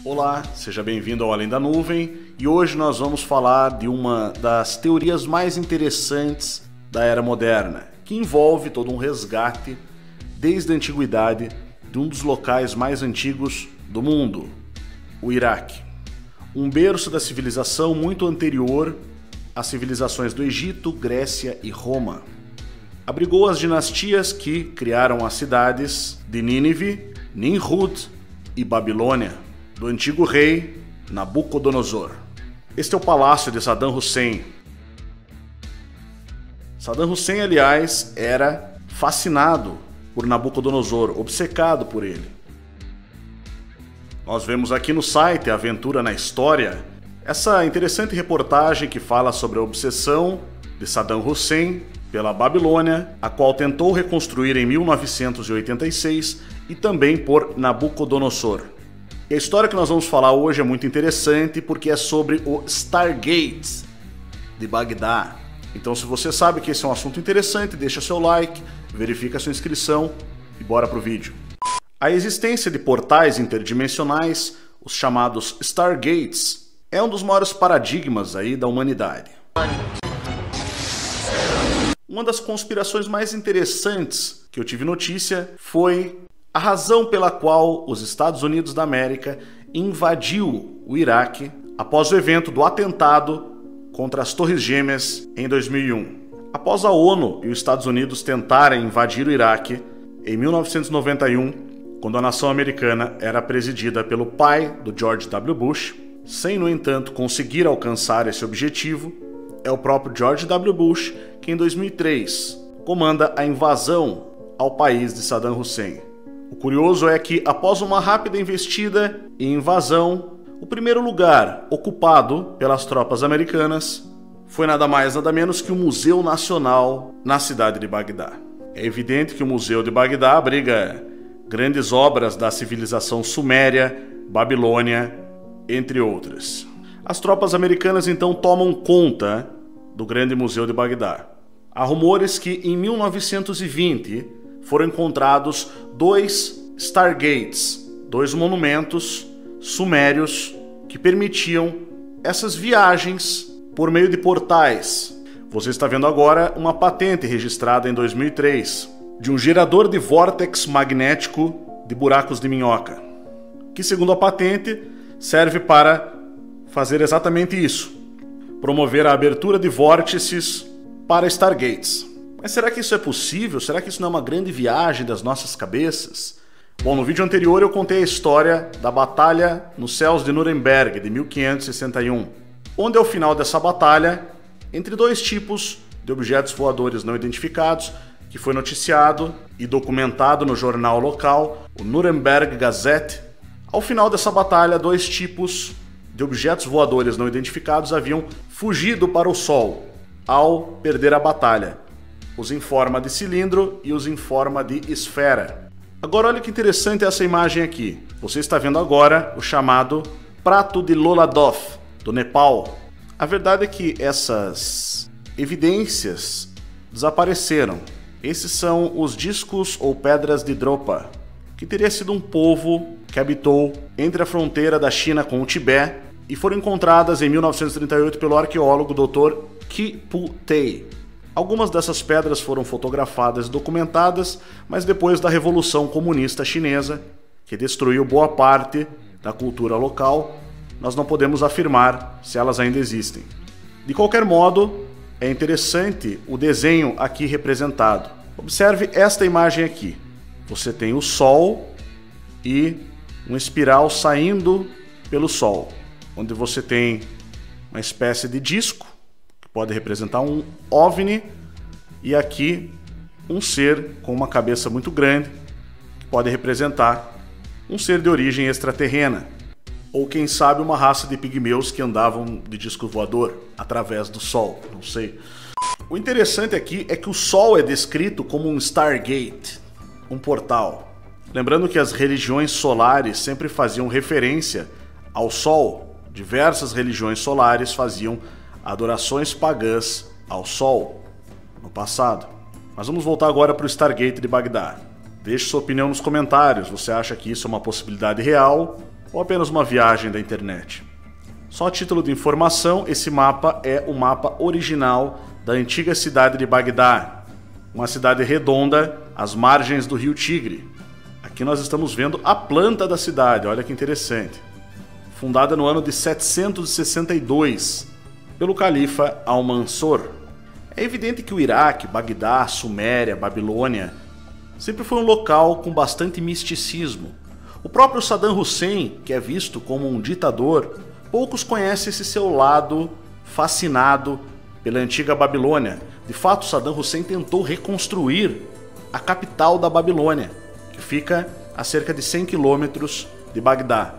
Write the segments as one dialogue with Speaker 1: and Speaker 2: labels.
Speaker 1: Olá, seja bem-vindo ao Além da Nuvem e hoje nós vamos falar de uma das teorias mais interessantes da era moderna, que envolve todo um resgate desde a antiguidade de um dos locais mais antigos do mundo, o Iraque. Um berço da civilização muito anterior às civilizações do Egito, Grécia e Roma. Abrigou as dinastias que criaram as cidades de Nínive, Nimrud e Babilônia, do antigo rei Nabucodonosor. Este é o palácio de Saddam Hussein. Saddam Hussein, aliás, era fascinado por Nabucodonosor, obcecado por ele. Nós vemos aqui no site Aventura na História essa interessante reportagem que fala sobre a obsessão de Saddam Hussein pela Babilônia, a qual tentou reconstruir em 1986, e também por Nabucodonosor. E a história que nós vamos falar hoje é muito interessante porque é sobre o Stargate de Bagdá. Então, se você sabe que esse é um assunto interessante, deixa seu like, verifica sua inscrição e bora pro vídeo. A existência de portais interdimensionais, os chamados Stargates, é um dos maiores paradigmas aí da humanidade. Uma das conspirações mais interessantes que eu tive notícia foi a razão pela qual os Estados Unidos da América invadiu o Iraque após o evento do atentado contra as Torres Gêmeas em 2001. Após a ONU e os Estados Unidos tentarem invadir o Iraque em 1991, quando a nação americana era presidida pelo pai do George W. Bush, sem, no entanto, conseguir alcançar esse objetivo, é o próprio George W. Bush que em 2003 comanda a invasão ao país de Saddam Hussein. O curioso é que, após uma rápida investida e invasão, o primeiro lugar ocupado pelas tropas americanas foi nada mais nada menos que o Museu Nacional na cidade de Bagdá. É evidente que o Museu de Bagdá abriga grandes obras da civilização suméria, Babilônia, entre outras. As tropas americanas então tomam conta do grande Museu de Bagdá. Há rumores que em 1920 foram encontrados dois Stargates, dois monumentos sumérios que permitiam essas viagens por meio de portais. Você está vendo agora uma patente registrada em 2003 de um gerador de vórtex magnético de buracos de minhoca, que, segundo a patente, serve para fazer exatamente isso: promover a abertura de vórtices para Stargates. Mas será que isso é possível? Será que isso não é uma grande viagem das nossas cabeças? Bom, no vídeo anterior eu contei a história da Batalha nos Céus de Nuremberg, de 1561, onde ao final dessa batalha, entre dois tipos de objetos voadores não identificados, que foi noticiado e documentado no jornal local, o Nuremberg Gazette, ao final dessa batalha, dois tipos de objetos voadores não identificados haviam fugido para o Sol ao perder a batalha: os em forma de cilindro e os em forma de esfera. Agora olha que interessante essa imagem aqui. Você está vendo agora o chamado Prato de Loladov, do Nepal. A verdade é que essas evidências desapareceram. Esses são os discos ou pedras de Dropa, que teria sido um povo que habitou entre a fronteira da China com o Tibete e foram encontradas em 1938 pelo arqueólogo Dr. Kipu Tey. Algumas dessas pedras foram fotografadas e documentadas, mas depois da Revolução Comunista Chinesa, que destruiu boa parte da cultura local, nós não podemos afirmar se elas ainda existem. De qualquer modo, é interessante o desenho aqui representado. Observe esta imagem aqui. Você tem o Sol e uma espiral saindo pelo Sol, onde você tem uma espécie de disco, que pode representar um OVNI, e aqui um ser com uma cabeça muito grande, que pode representar um ser de origem extraterrena, ou quem sabe uma raça de pigmeus que andavam de disco voador através do Sol, não sei. O interessante aqui é que o Sol é descrito como um Stargate, um portal. Lembrando que as religiões solares sempre faziam referência ao Sol. Diversas religiões solares faziam adorações pagãs ao Sol no passado. Mas vamos voltar agora para o Stargate de Bagdá. Deixe sua opinião nos comentários. Você acha que isso é uma possibilidade real ou apenas uma viagem da internet? Só a título de informação, esse mapa é o mapa original da antiga cidade de Bagdá, uma cidade redonda às margens do rio Tigre. Aqui nós estamos vendo a planta da cidade, olha que interessante. Fundada no ano de 762 pelo califa Al-Mansur. É evidente que o Iraque, Bagdá, Suméria, Babilônia sempre foi um local com bastante misticismo. O próprio Saddam Hussein, que é visto como um ditador, poucos conhecem esse seu lado fascinado pela antiga Babilônia. De fato, Saddam Hussein tentou reconstruir a capital da Babilônia, que fica a cerca de 100 quilômetros de Bagdá.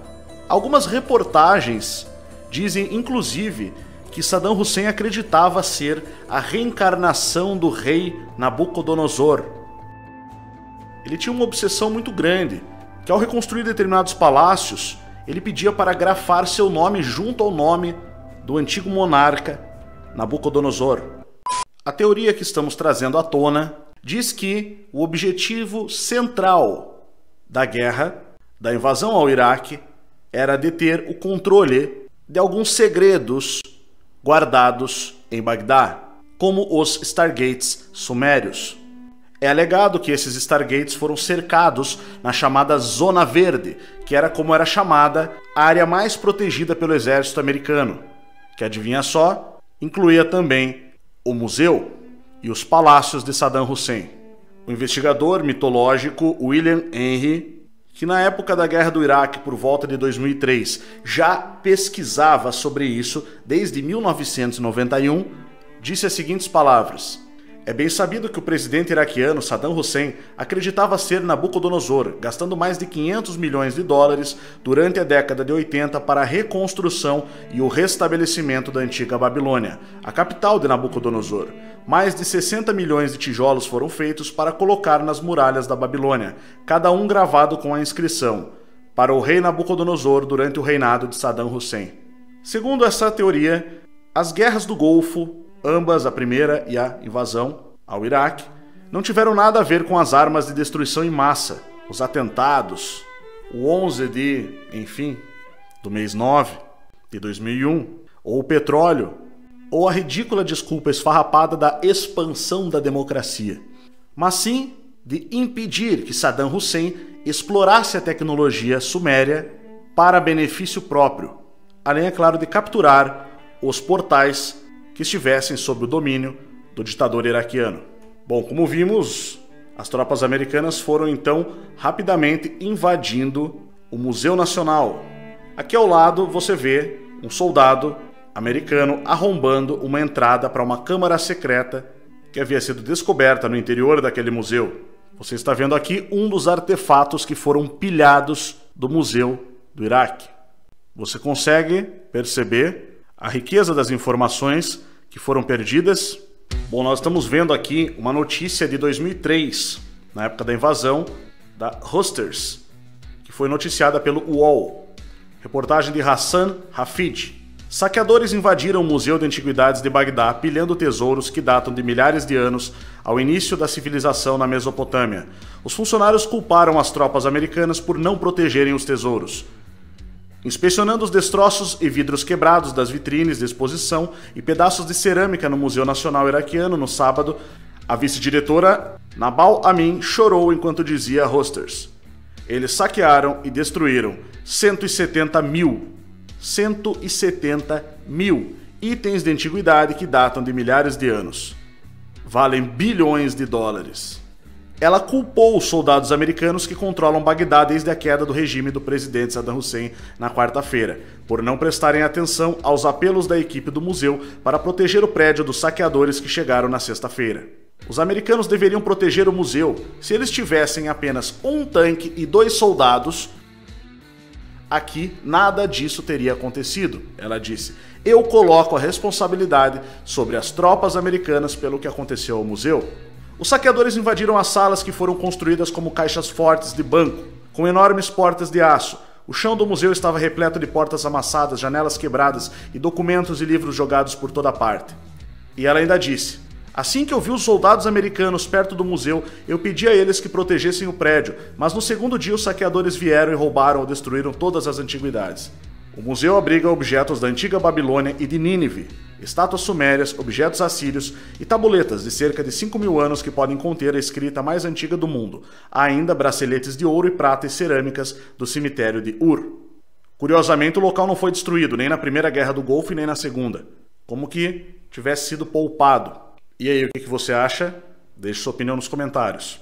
Speaker 1: Algumas reportagens dizem, inclusive, que Saddam Hussein acreditava ser a reencarnação do rei Nabucodonosor. Ele tinha uma obsessão muito grande, que ao reconstruir determinados palácios, ele pedia para grafar seu nome junto ao nome do antigo monarca Nabucodonosor. A teoria que estamos trazendo à tona diz que o objetivo central da guerra, da invasão ao Iraque, era deter o controle de alguns segredos guardados em Bagdá, como os Stargates sumérios. É alegado que esses Stargates foram cercados na chamada Zona Verde, que era como era chamada a área mais protegida pelo exército americano, que, adivinha só, incluía também o museu e os palácios de Saddam Hussein. O investigador mitológico William Henry, que na época da Guerra do Iraque, por volta de 2003, já pesquisava sobre isso desde 1991, disse as seguintes palavras: "É bem sabido que o presidente iraquiano Saddam Hussein acreditava ser Nabucodonosor, gastando mais de 500 milhões de dólares durante a década de 80 para a reconstrução e o restabelecimento da antiga Babilônia, a capital de Nabucodonosor. Mais de 60 milhões de tijolos foram feitos para colocar nas muralhas da Babilônia, cada um gravado com a inscrição: para o rei Nabucodonosor durante o reinado de Saddam Hussein." Segundo essa teoria, as guerras do Golfo, ambas a primeira e a invasão ao Iraque, não tiveram nada a ver com as armas de destruição em massa, os atentados, o 11 do mês 9 de 2001, ou o petróleo, ou a ridícula desculpa esfarrapada da expansão da democracia, mas sim de impedir que Saddam Hussein explorasse a tecnologia suméria para benefício próprio, além, é claro, de capturar os portais que estivessem sob o domínio do ditador iraquiano. Bom, como vimos, as tropas americanas foram então rapidamente invadindo o Museu Nacional. Aqui ao lado você vê um soldado americano arrombando uma entrada para uma câmara secreta que havia sido descoberta no interior daquele museu. Você está vendo aqui um dos artefatos que foram pilhados do Museu do Iraque. Você consegue perceber a riqueza das informações que foram perdidas? Bom, nós estamos vendo aqui uma notícia de 2003, na época da invasão da Reuters, que foi noticiada pelo UOL. Reportagem de Hassan Hafid. Saqueadores invadiram o Museu de Antiguidades de Bagdá, pilhando tesouros que datam de milhares de anos ao início da civilização na Mesopotâmia. Os funcionários culparam as tropas americanas por não protegerem os tesouros. Inspecionando os destroços e vidros quebrados das vitrines de exposição e pedaços de cerâmica no Museu Nacional Iraquiano no sábado, a vice-diretora Nabal Amin chorou enquanto dizia a Reuters: "Eles saquearam e destruíram 170 mil itens de antiguidade que datam de milhares de anos. Valem bilhões de dólares." Ela culpou os soldados americanos que controlam Bagdá desde a queda do regime do presidente Saddam Hussein na quarta-feira, por não prestarem atenção aos apelos da equipe do museu para proteger o prédio dos saqueadores que chegaram na sexta-feira. Os americanos deveriam proteger o museu. Se eles tivessem apenas um tanque e 2 soldados, aqui nada disso teria acontecido, ela disse. "Eu coloco a responsabilidade sobre as tropas americanas pelo que aconteceu ao museu." Os saqueadores invadiram as salas que foram construídas como caixas fortes de banco, com enormes portas de aço. O chão do museu estava repleto de portas amassadas, janelas quebradas e documentos e livros jogados por toda parte. E ela ainda disse: Assim que eu vi os soldados americanos perto do museu, eu pedi a eles que protegessem o prédio, mas no segundo dia os saqueadores vieram e roubaram ou destruíram todas as antiguidades. O museu abriga objetos da antiga Babilônia e de Nínive, estátuas sumérias, objetos assírios e tabuletas de cerca de 5.000 anos que podem conter a escrita mais antiga do mundo, há ainda braceletes de ouro e prata e cerâmicas do cemitério de Ur. Curiosamente, o local não foi destruído nem na Primeira Guerra do Golfo e nem na Segunda, como que tivesse sido poupado. E aí, o que você acha? Deixe sua opinião nos comentários.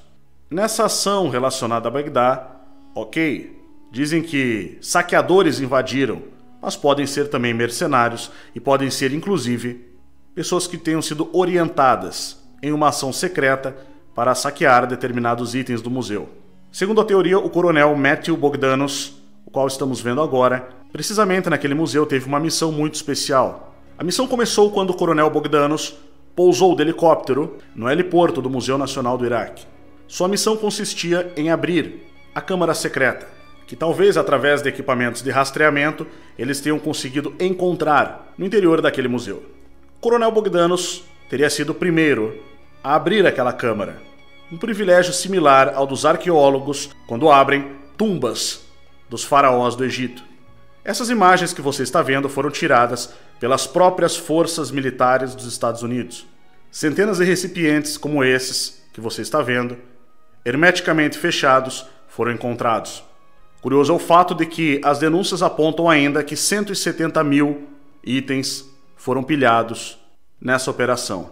Speaker 1: Nessa ação relacionada a Bagdá, ok, dizem que saqueadores invadiram, mas podem ser também mercenários e podem ser, inclusive, pessoas que tenham sido orientadas em uma ação secreta para saquear determinados itens do museu. Segundo a teoria, o coronel Matthew Bogdanos, o qual estamos vendo agora, precisamente naquele museu teve uma missão muito especial. A missão começou quando o coronel Bogdanos pousou de helicóptero no heliporto do Museu Nacional do Iraque. Sua missão consistia em abrir a câmara secreta, que talvez através de equipamentos de rastreamento eles tenham conseguido encontrar no interior daquele museu. O coronel Bogdanos teria sido o primeiro a abrir aquela câmara, um privilégio similar ao dos arqueólogos quando abrem tumbas dos faraós do Egito. Essas imagens que você está vendo foram tiradas pelas próprias forças militares dos Estados Unidos. Centenas de recipientes como esses que você está vendo, hermeticamente fechados, foram encontrados. Curioso é o fato de que as denúncias apontam ainda que 170.000 itens foram pilhados nessa operação.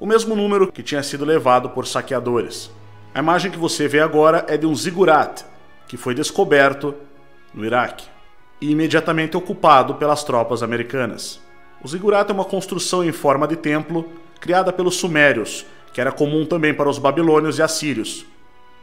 Speaker 1: O mesmo número que tinha sido levado por saqueadores. A imagem que você vê agora é de um zigurat, que foi descoberto no Iraque e imediatamente ocupado pelas tropas americanas. O zigurat é uma construção em forma de templo criada pelos sumérios, que era comum também para os babilônios e assírios,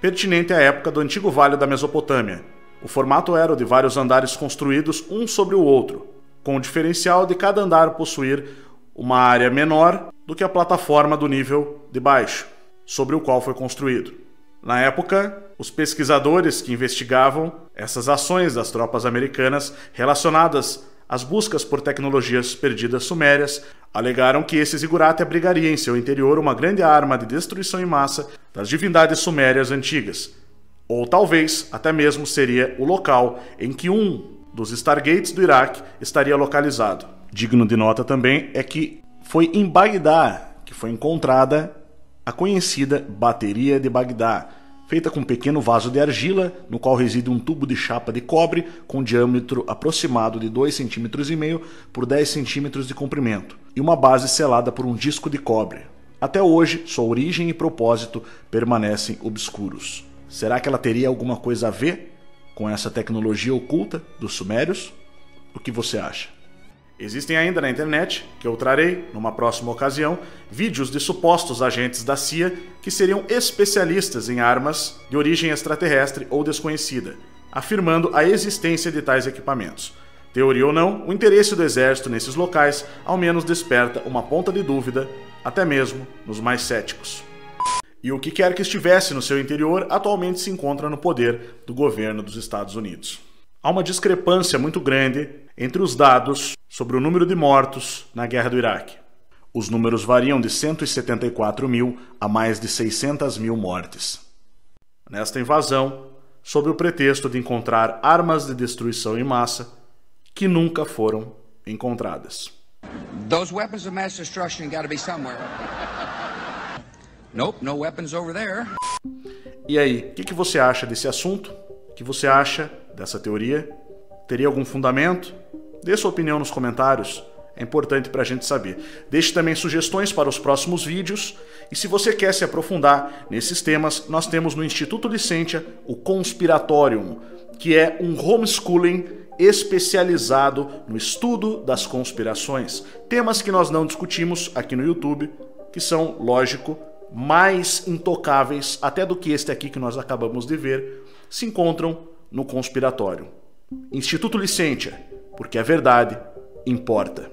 Speaker 1: pertinente à época do antigo Vale da Mesopotâmia. O formato era o de vários andares construídos um sobre o outro, com o diferencial de cada andar possuir uma área menor do que a plataforma do nível de baixo, sobre o qual foi construído. Na época, os pesquisadores que investigavam essas ações das tropas americanas relacionadas às buscas por tecnologias perdidas sumérias alegaram que esse zigurat abrigaria em seu interior uma grande arma de destruição em massa das divindades sumérias antigas, ou talvez até mesmo seria o local em que um dos Stargates do Iraque estaria localizado. Digno de nota também é que foi em Bagdá que foi encontrada a conhecida Bateria de Bagdá, feita com um pequeno vaso de argila, no qual reside um tubo de chapa de cobre com diâmetro aproximado de 2,5 cm por 10 cm de comprimento, e uma base selada por um disco de cobre. Até hoje, sua origem e propósito permanecem obscuros. Será que ela teria alguma coisa a ver com essa tecnologia oculta dos sumérios? O que você acha? Existem ainda na internet, que eu trarei numa próxima ocasião, vídeos de supostos agentes da CIA que seriam especialistas em armas de origem extraterrestre ou desconhecida, afirmando a existência de tais equipamentos. Teoria ou não, o interesse do exército nesses locais ao menos desperta uma ponta de dúvida, até mesmo nos mais céticos. E o que quer que estivesse no seu interior atualmente se encontra no poder do governo dos Estados Unidos. Há uma discrepância muito grande entre os dados sobre o número de mortos na Guerra do Iraque. Os números variam de 174.000 a mais de 600.000 mortes. Nesta invasão, sob o pretexto de encontrar armas de destruição em massa que nunca foram encontradas.
Speaker 2: Those weapons of mass destruction got to be somewhere. Nope, no weapons over there.
Speaker 1: E aí, o que você acha desse assunto? O que você acha dessa teoria? Teria algum fundamento? Dê sua opinião nos comentários, é importante para a gente saber. Deixe também sugestões para os próximos vídeos, e se você quer se aprofundar nesses temas, nós temos no Instituto Licentia o Conspiratorium, que é um homeschooling especializado no estudo das conspirações. Temas que nós não discutimos aqui no YouTube, que são, lógico, mais intocáveis até do que este aqui que nós acabamos de ver, se encontram no Conspiratório. Instituto Licentia, porque a verdade importa.